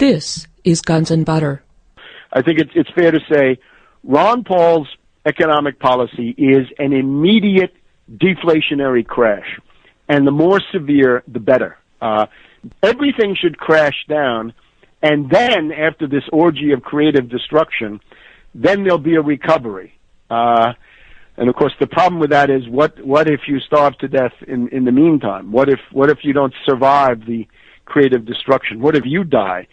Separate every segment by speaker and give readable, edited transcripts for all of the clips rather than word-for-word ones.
Speaker 1: This is Guns and Butter.
Speaker 2: I think it's fair to say Ron Paul's economic policy is an immediate deflationary crash, and the more severe, the better. Everything should crash down, and then after this orgy of creative destruction, then there'll be a recovery. And of course, the problem with that is what if you starve to death in the meantime? What if you don't survive the creative destruction? What if you die?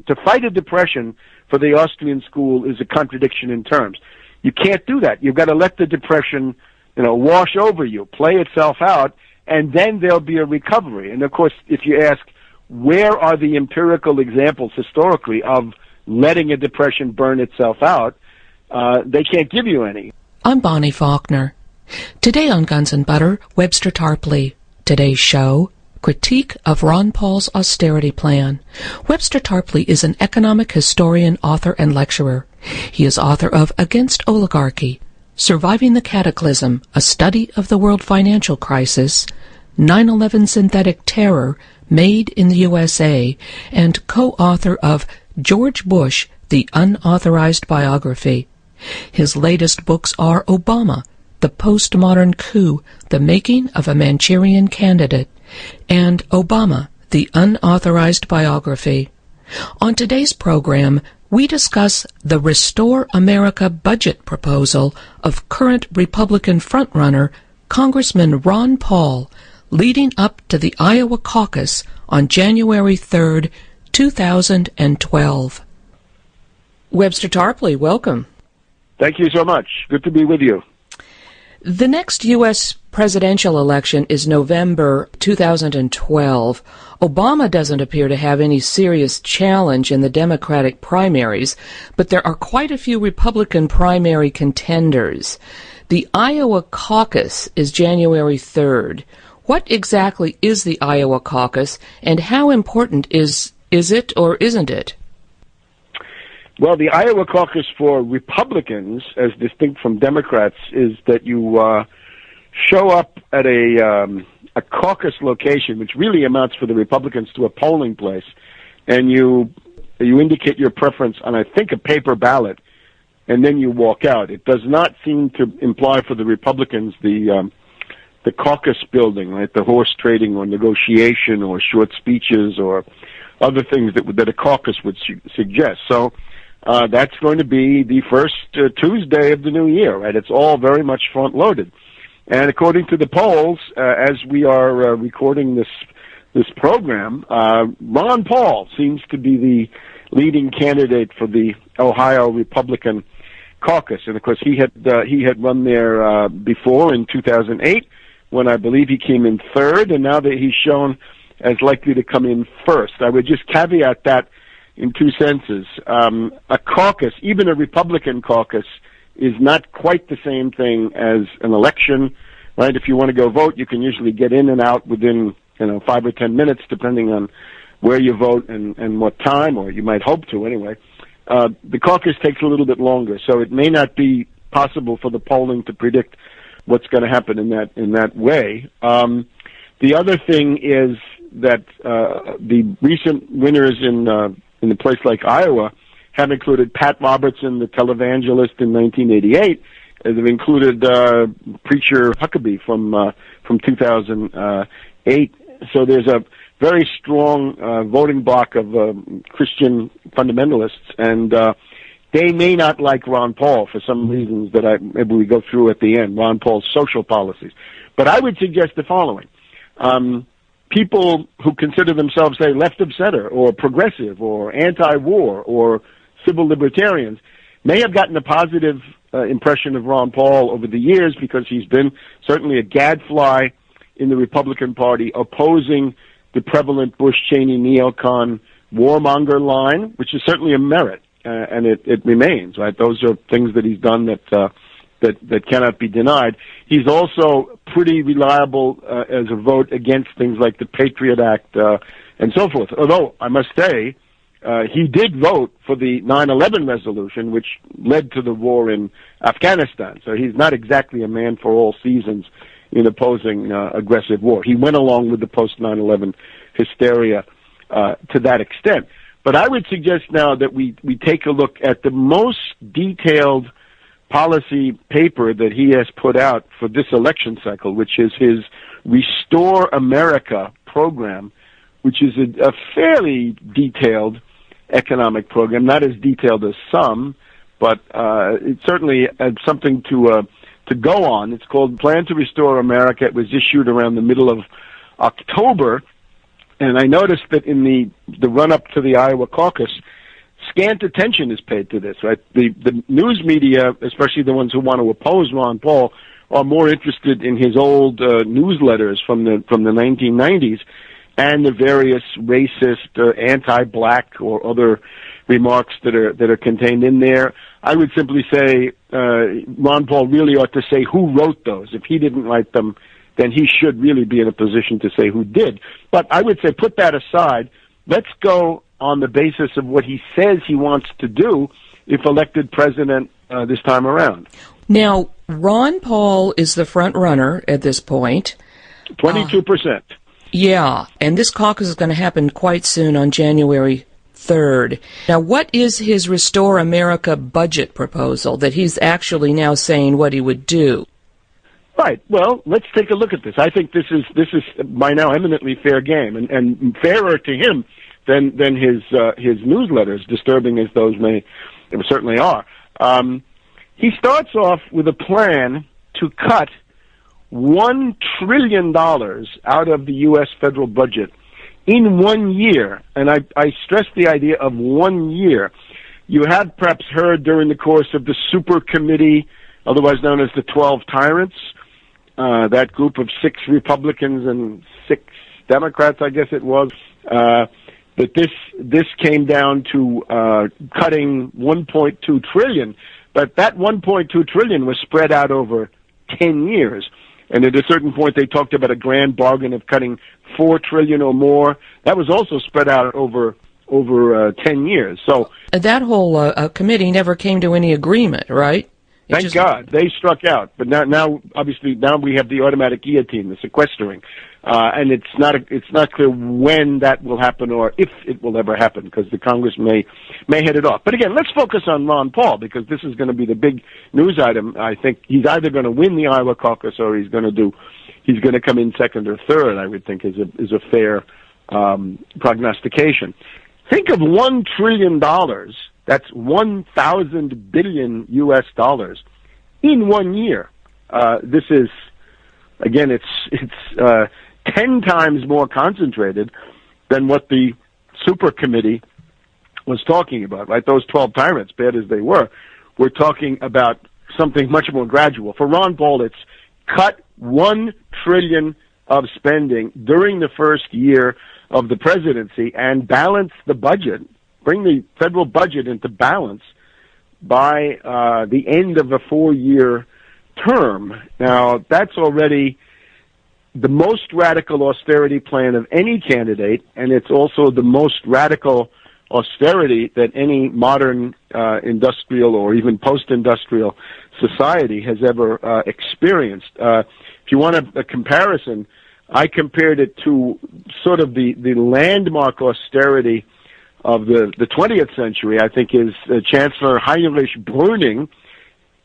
Speaker 2: To fight a depression for the Austrian school is a contradiction in terms. You can't do that. You've got to let the depression, wash over you, play itself out, and then there'll be a recovery. And of course, if you ask, where are the empirical examples historically of letting a depression burn itself out, they can't give you any.
Speaker 1: I'm Bonnie Faulkner. Today on Guns and Butter, Webster Tarpley. Today's show, Critique of Ron Paul's Austerity Plan. Webster Tarpley is an economic historian, author, and lecturer. He is author of Against Oligarchy, Surviving the Cataclysm, A Study of the World Financial Crisis, 9/11 Synthetic Terror, Made in the USA, and co-author of George Bush, The Unauthorized Biography. His latest books are Obama, The Postmodern Coup, The Making of a Manchurian Candidate, and Obama, The Unauthorized Biography. On today's program, we discuss the Restore America budget proposal of current Republican frontrunner Congressman Ron Paul, leading up to the Iowa Caucus on January 3rd, 2012. Webster Tarpley, welcome.
Speaker 2: Thank you so much. Good to be with you.
Speaker 1: The next U.S. presidential election is November 2012. Obama doesn't appear to have any serious challenge in the Democratic primaries, but there are quite a few Republican primary contenders. The Iowa Caucus is January 3rd. What exactly is the Iowa Caucus, and how important is it or isn't it?
Speaker 2: Well, the Iowa Caucus for Republicans, as distinct from Democrats, is that you show up at a caucus location, which really amounts for the Republicans to a polling place, and you indicate your preference on, I think, a paper ballot, and then you walk out. It does not seem to imply for the Republicans the caucus building, right? The horse trading or negotiation or short speeches or other things that a caucus would suggest. So that's going to be the first Tuesday of the new year, right? It's all very much front-loaded. And according to the polls, as we are recording this program, Ron Paul seems to be the leading candidate for the Ohio Republican caucus. And of course, he had run there before in 2008, when I believe he came in third, and now that he's shown as likely to come in first. I would just caveat that in two senses. A caucus, even a Republican caucus, is not quite the same thing as an election, right? If you want to go vote, you can usually get in and out within 5 or 10 minutes, depending on where you vote and what time, or you might hope to anyway. The caucus takes a little bit longer, so it may not be possible for the polling to predict what's going to happen in that way. The other thing is that the recent winners in a place like Iowa have included Pat Robertson, the televangelist in 1988. They've included preacher Huckabee from 2008. So there's a very strong voting bloc of Christian fundamentalists, and they may not like Ron Paul for some reasons that maybe we go through at the end, Ron Paul's social policies. But I would suggest the following. People who consider themselves, say, left of center or progressive or anti-war or civil libertarians may have gotten a positive impression of Ron Paul over the years because he's been certainly a gadfly in the Republican Party opposing the prevalent Bush-Cheney neocon warmonger line, which is certainly a merit, and it remains, right? Those are things that he's done that cannot be denied. He's also pretty reliable as a vote against things like the Patriot Act and so forth. Although, I must say, he did vote for the 9/11 resolution, which led to the war in Afghanistan. So he's not exactly a man for all seasons in opposing aggressive war. He went along with the post-9/11 hysteria to that extent. But I would suggest now that we take a look at the most detailed policy paper that he has put out for this election cycle, which is his Restore America program, which is a fairly detailed economic program, not as detailed as some, but it's certainly something to go on. It's called Plan to Restore America. It was issued around the middle of October, and I noticed that in the run-up to the Iowa caucus, scant attention is paid to this, right? The news media, especially the ones who want to oppose Ron Paul, are more interested in his old newsletters from the 1990s and the various racist, anti-black, or other remarks that are contained in there. I would simply say Ron Paul really ought to say who wrote those. If he didn't write them, then he should really be in a position to say who did. But I would say put that aside. Let's go on the basis of what he says he wants to do if elected president this time around.
Speaker 1: Now, Ron Paul is the front runner at this point.
Speaker 2: 22%.
Speaker 1: Yeah, and this caucus is going to happen quite soon on January 3rd. Now, what is his Restore America budget proposal that he's actually now saying what he would do?
Speaker 2: Right. Well, let's take a look at this. I think this is by now eminently fair game, and fairer to him than his newsletters, disturbing as those may certainly are. He starts off with a plan to cut $1 trillion out of the U.S. federal budget in 1 year, and I stress the idea of 1 year. You had perhaps heard during the course of the super committee, otherwise known as the 12 Tyrants, that group of 6 Republicans and 6 Democrats, I guess it was, that this came down to cutting $1.2 trillion, but that $1.2 trillion was spread out over 10 years. And at a certain point, they talked about a grand bargain of cutting $4 trillion or more. That was also spread out over 10 years. So
Speaker 1: that whole committee never came to any agreement, right?
Speaker 2: Thank God they struck out. But now, obviously, we have the automatic guillotine, the sequestering, and it's not clear when that will happen or if it will ever happen, because the Congress may head it off. But again, let's focus on Ron Paul, because this is going to be the big news item. I think he's either going to win the Iowa caucus or he's going to come in second or third. I would think is a fair prognostication. Think of $1 trillion. That's 1,000 billion U.S. dollars in 1 year. This is, again, it's 10 times more concentrated than what the super committee was talking about, right? Those 12 tyrants, bad as they were talking about something much more gradual. For Ron Paul, it's cut $1 trillion of spending during the first year of the presidency and balance the budget, bring the federal budget into balance by the end of a 4-year term. Now, that's already the most radical austerity plan of any candidate, and it's also the most radical austerity that any modern industrial or even post-industrial society has ever experienced. If you want a comparison, I compared it to sort of the landmark austerity of the 20th century, I think, is Chancellor Heinrich Brüning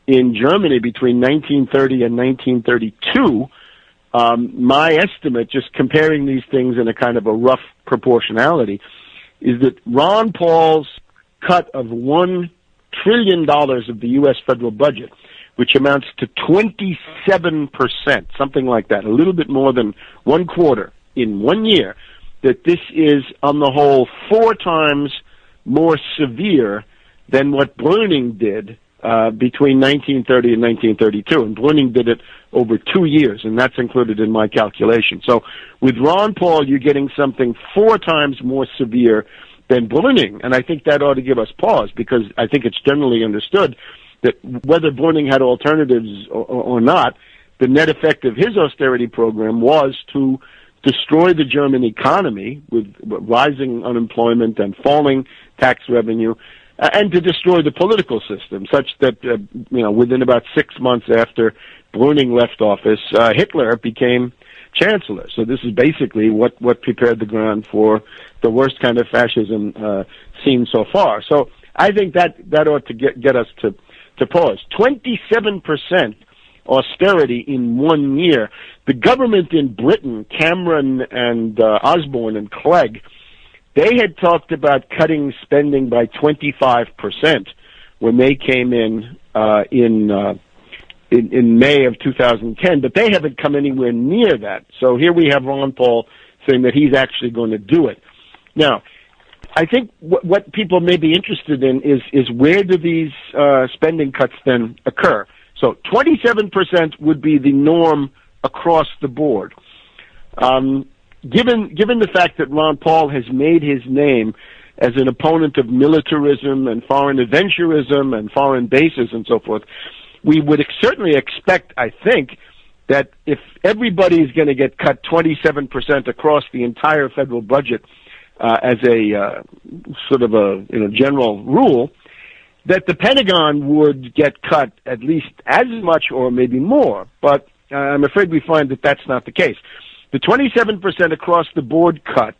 Speaker 2: in Germany between 1930 and 1932. My estimate, just comparing these things in a kind of a rough proportionality, is that Ron Paul's cut of $1 trillion of the U.S. federal budget, which amounts to 27%, something like that, a little bit more than 1/4 in 1 year, that this is, on the whole, 4 times more severe than what Brüning did between 1930 and 1932. And Brüning did it over 2 years, and that's included in my calculation. So with Ron Paul, you're getting something 4 times more severe than Brüning, and I think that ought to give us pause, because I think it's generally understood that whether Brüning had alternatives or not, the net effect of his austerity program was to destroy the German economy with rising unemployment and falling tax revenue, and to destroy the political system, such that within about 6 months after Brüning left office, Hitler became chancellor. So this is basically what prepared the ground for the worst kind of fascism seen so far. So I think that ought to get us to pause. 27% austerity in 1 year. The government in Britain, Cameron and Osborne and Clegg, they had talked about cutting spending by 25% when they came in May of 2010, but they haven't come anywhere near that. So here we have Ron Paul saying that he's actually going to do it. Now, I think what people may be interested in is where do these spending cuts then occur? So 27% would be the norm across the board. Given the fact that Ron Paul has made his name as an opponent of militarism and foreign adventurism and foreign bases and so forth, we would certainly expect, I think, that if everybody is going to get cut 27% across the entire federal budget as a sort of a general rule, that the Pentagon would get cut at least as much or maybe more. But I'm afraid we find that that's not the case. The 27% across the board cut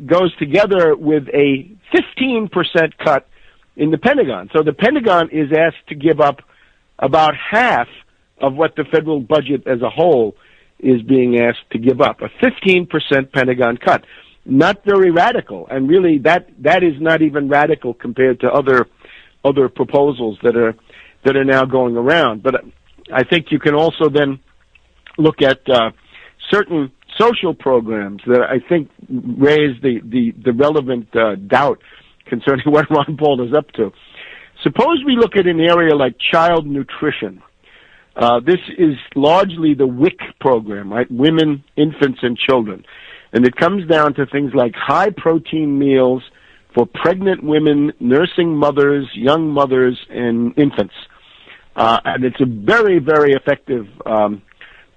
Speaker 2: goes together with a 15% cut in the Pentagon. So the Pentagon is asked to give up about half of what the federal budget as a whole is being asked to give up. A 15% Pentagon cut. Not very radical, and really that is not even radical compared to other proposals that are now going around. But I think you can also then look at certain social programs that I think raise the relevant doubt concerning what Ron Paul is up to. Suppose we look at an area like child nutrition. This is largely the WIC program, right? Women, infants, and children. And it comes down to things like high-protein meals for pregnant women, nursing mothers, young mothers, and infants. And it's a very, very effective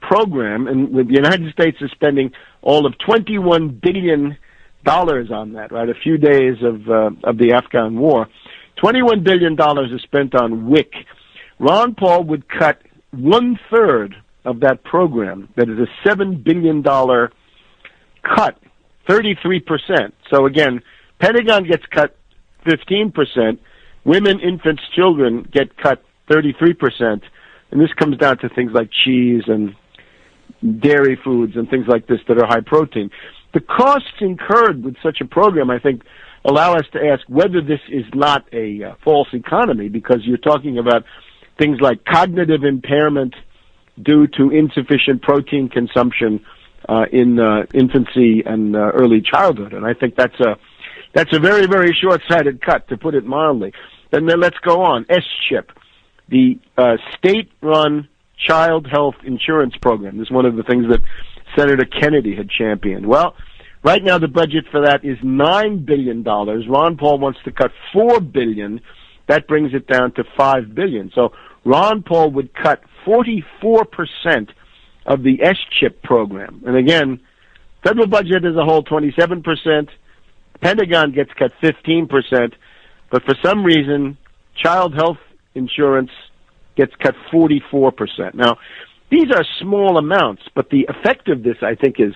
Speaker 2: program. And the United States is spending all of $21 billion on that, right? A few days of the Afghan war. $21 billion is spent on WIC. Ron Paul would cut 1/3 of that program. That is a $7 billion cut, 33%. So again, Pentagon gets cut 15%. Women, infants, children get cut 33%. And this comes down to things like cheese and dairy foods and things like this that are high protein. The costs incurred with such a program, I think, allow us to ask whether this is not a false economy, because you're talking about things like cognitive impairment due to insufficient protein consumption in infancy and early childhood. And I think that's a very, very short-sighted cut, to put it mildly. And then let's go on. SCHIP, the state-run child health insurance program. This is one of the things that Senator Kennedy had championed. Well, right now the budget for that is $9 billion. Ron Paul wants to cut $4 billion. That brings it down to $5 billion. So Ron Paul would cut 44% of the SCHIP program. And again, federal budget as a whole, 27%. Pentagon gets cut 15%. But for some reason, child health insurance gets cut 44%. Now, these are small amounts, but the effect of this, I think, is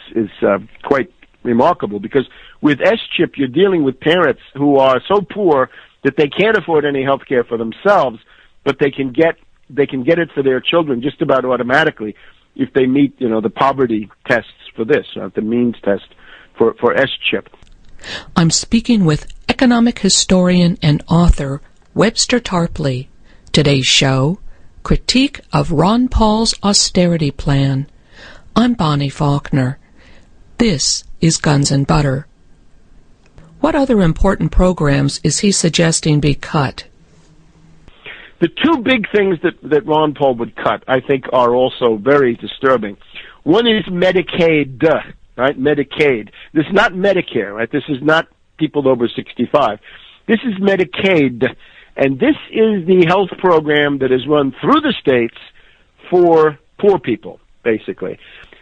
Speaker 2: quite remarkable, because with SCHIP, you're dealing with parents who are so poor that they can't afford any health care for themselves, but they can get it for their children just about automatically if they meet, the poverty tests for this, the means test for SCHIP.
Speaker 1: I'm speaking with economic historian and author Webster Tarpley. Today's show, Critique of Ron Paul's Austerity Plan. I'm Bonnie Faulkner. This is Guns and Butter. What other important programs is he suggesting be cut?
Speaker 2: The two big things that Ron Paul would cut, I think, are also very disturbing. One is Medicaid, right? Medicaid. This is not Medicare, right? This is not people over 65. This is Medicaid, and this is the health program that is run through the states for poor people, basically.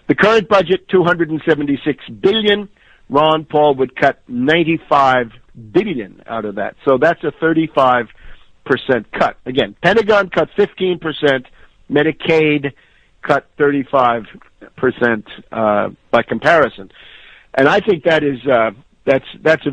Speaker 2: The current budget, $276 billion. Ron Paul would cut $95 billion out of that. So that's a 35% cut. Again, Pentagon cut 15%, Medicaid cut 35%. by comparison. And I think that is that's a